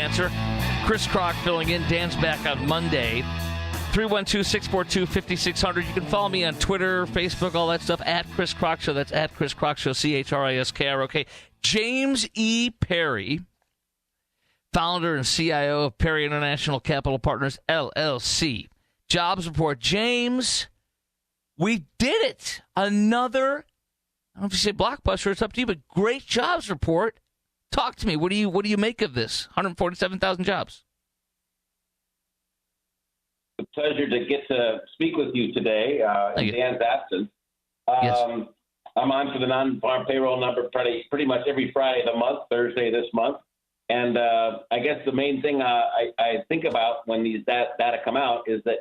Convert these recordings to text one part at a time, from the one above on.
answer. Chris Kroc filling in. Dan's back on Monday. 312-642-5600. You can follow me on Twitter, Facebook, all that stuff, at Chris Kroc Show. That's at Chris Kroc Show, CHRISKROK. James E. Perry, founder and CIO of Perry International Capital Partners, LLC. Jobs report. James, we did it. Another, I don't know if you say blockbuster, it's up to you, but great jobs report. Talk to me. What do you make of this? 147,000 jobs. It's a pleasure to get to speak with you today in Dan's absence. Yes. I'm on for the non-farm payroll number pretty much every Friday of the month, Thursday this month. And I guess the main thing I think about when these data come out is that,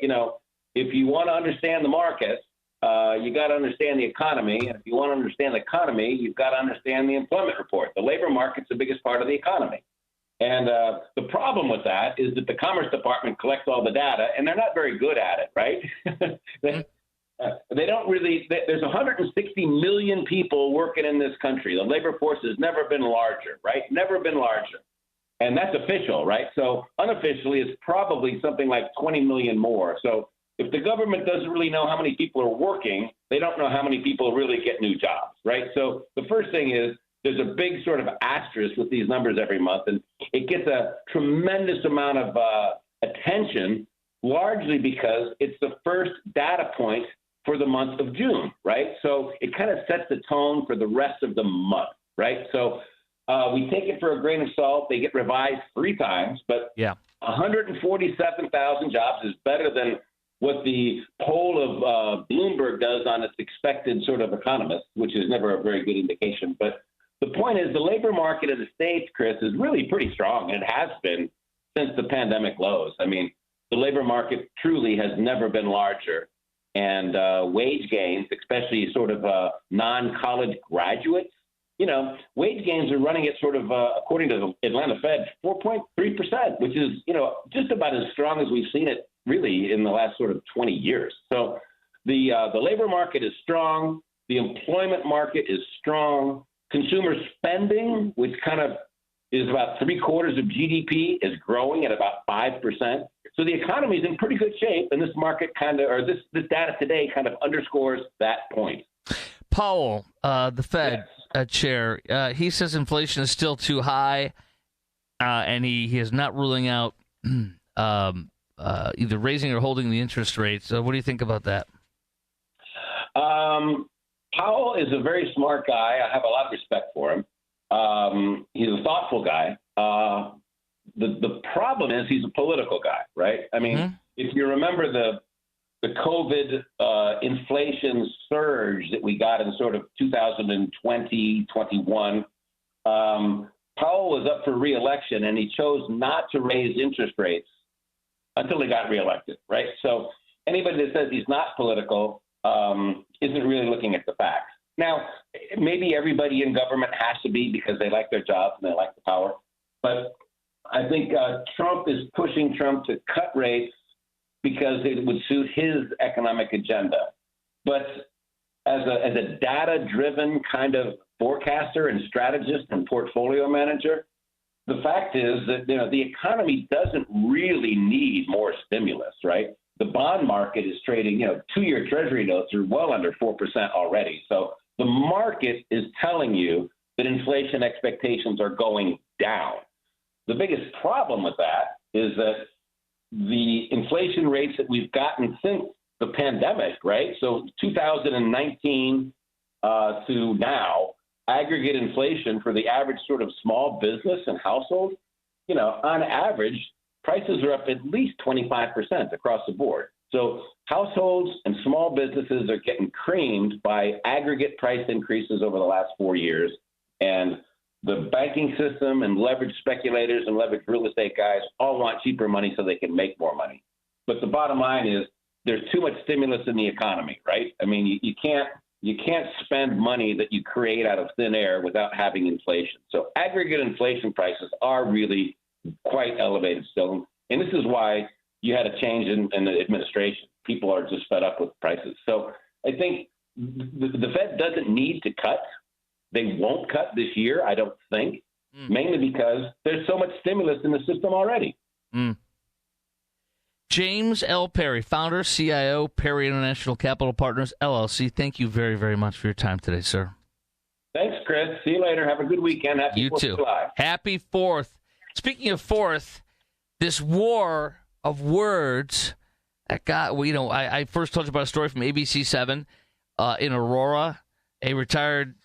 if you want to understand the market, you got to understand the economy. And if you want to understand the economy, you've got to understand the employment report. The labor market's the biggest part of the economy. And the problem with that is that the Commerce Department collects all the data, and they're not very good at it, right? They don't really. There's 160 million people working in this country. The labor force has never been larger, right? Never been larger. And that's official, right? So unofficially, it's probably something like 20 million more. So if the government doesn't really know how many people are working, they don't know how many people really get new jobs, right? So the first thing is there's a big sort of asterisk with these numbers every month, and it gets a tremendous amount of attention, largely because it's the first data point for the month of June, right? So it kind of sets the tone for the rest of the month, right? So we take it for a grain of salt. They get revised 3 times, but 147,000 jobs is better than what the poll of Bloomberg does on its expected sort of economists, which is never a very good indication. But the point is the labor market in the States, Chris, is really pretty strong, and it has been since the pandemic lows. I mean, the labor market truly has never been larger. And wage gains, especially sort of non-college graduates, wage gains are running at sort of, according to the Atlanta Fed, 4.3%, which is, just about as strong as we've seen it really in the last sort of 20 years. So the labor market is strong. The employment market is strong. Consumer spending, which kind of is about 3/4 of GDP, is growing at about 5%. So the economy is in pretty good shape, and this market this data today kind of underscores that point. Powell, the Fed chair, he says inflation is still too high, and he is not ruling out either raising or holding the interest rates. So what do you think about that? Powell is a very smart guy. I have a lot of respect for him. He's a thoughtful guy. The problem is he's a political guy, right? I mean, if you remember the COVID inflation surge that we got in sort of 2020, 21, Powell was up for re-election, and he chose not to raise interest rates until he got reelected, right? So anybody that says he's not political isn't really looking at the facts. Now, maybe everybody in government has to be because they like their jobs and they like the power. But I think Trump is pushing Trump to cut rates because it would suit his economic agenda. But as a data-driven kind of forecaster and strategist and portfolio manager, the fact is that the economy doesn't really need more stimulus, right? The bond market is trading, 2-year Treasury notes are well under 4% already. So the market is telling you that inflation expectations are going down. The biggest problem with that is that the inflation rates that we've gotten since the pandemic, right? So 2019 to now, aggregate inflation for the average sort of small business and household, on average, prices are up at least 25% across the board. So households and small businesses are getting creamed by aggregate price increases over the last 4 years. And the banking system and leverage speculators and leverage real estate guys all want cheaper money so they can make more money. But the bottom line is there's too much stimulus in the economy, right? I mean, you can't spend money that you create out of thin air without having inflation. So aggregate inflation prices are really quite elevated still. And this is why you had a change in the administration. People are just fed up with prices. So I think the Fed doesn't need to cut. They won't cut this year, I don't think. mainly because there's so much stimulus in the system already. James L. Perry, founder, CIO, Perry International Capital Partners, LLC. Thank you very, very much for your time today, sir. Thanks, Chris. See you later. Have a good weekend. Happy You 4th too. of July. Happy 4th. Speaking of 4th, this war of words that got, I first told you about a story from ABC 7 in Aurora. A retired